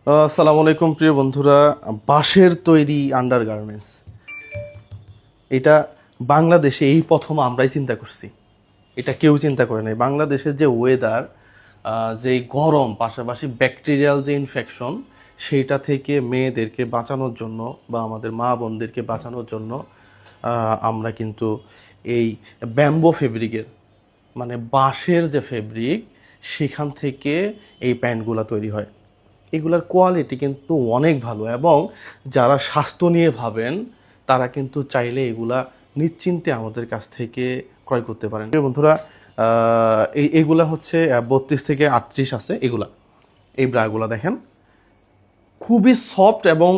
আসসালামু আলাইকুম প্রিয় বন্ধুরা। বাঁশের তৈরি আন্ডারগার্মেন্টস, এটা বাংলাদেশে এই প্রথম আমরাই চিন্তা করছি। এটা কেউ চিন্তা করে নাই। বাংলাদেশের যে ওয়েদার, যে গরম, পাশাপাশি ব্যাকটেরিয়াল যে ইনফেকশন, সেইটা থেকে মেয়েদেরকে বাঁচানোর জন্য বা আমাদের মা বোনদেরকে বাঁচানোর জন্য আমরা কিন্তু এই ব্যাম্বো ফেব্রিকের, মানে বাঁশের যে ফেব্রিক, সেখান থেকে এই প্যান্টগুলো তৈরি হয়। এগুলার কোয়ালিটি কিন্তু অনেক ভালো, এবং যারা স্বাস্থ্য নিয়ে ভাবেন তারা কিন্তু চাইলে এগুলা নিশ্চিন্তে আমাদের কাছ থেকে ক্রয় করতে পারেন। বন্ধুরা, এইগুলা হচ্ছে 32 থেকে 38 আছে। এই ব্রাগুলা দেখেন, খুবই সফট এবং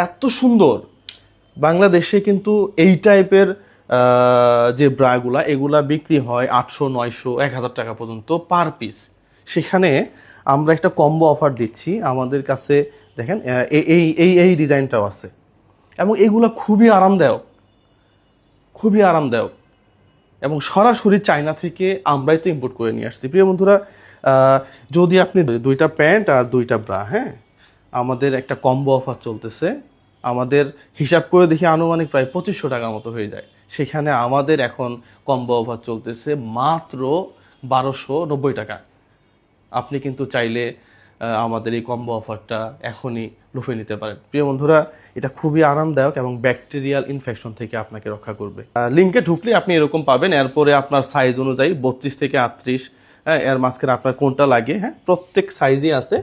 এত সুন্দর। বাংলাদেশে কিন্তু এই টাইপের যে ব্রাগুলা, এগুলা বিক্রি হয় 800, 900, 1000 টাকা পর্যন্ত পার পিস। সেখানে আমরা একটা কম্বো অফার দিচ্ছি আমাদের কাছে। দেখেন, এই এই এই ডিজাইনটাও আছে, এবং এগুলা খুবই আরামদায়ক, এবং সরাসরি চায়না থেকে আমরাই তো ইম্পোর্ট করে নিয়ে আসছি। প্রিয় বন্ধুরা, যদি আপনি দুইটা প্যান্ট আর দুইটা ব্রা, হ্যাঁ, আমাদের একটা কম্বো অফার চলতেছে। আমাদের হিসাব করে দেখি আনুমানিক প্রায় 2500 টাকার মতো হয়ে যায়। সেখানে আমাদের এখন কম্বো অফার চলতেছে মাত্র 1290 টাকা। আপনি কিন্তু চাইলে আমাদের এই কম্বো অফারটা এখনই লুফে নিতে পারেন। প্রিয় বন্ধুরা, এটা খুবই আরামদায়ক এবং ব্যাকটেরিয়াল ইনফেকশন থেকে আপনাকে রক্ষা করবে। লিঙ্কে ঢুকলে আপনি এরকম পাবেন। এরপরে আপনার সাইজ অনুযায়ী 32 থেকে 38, হ্যাঁ, এর মাঝখানে আপনার কোনটা লাগে, হ্যাঁ, প্রত্যেক সাইজই আছে,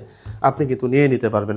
আপনি কিন্তু নিয়ে নিতে পারবেন।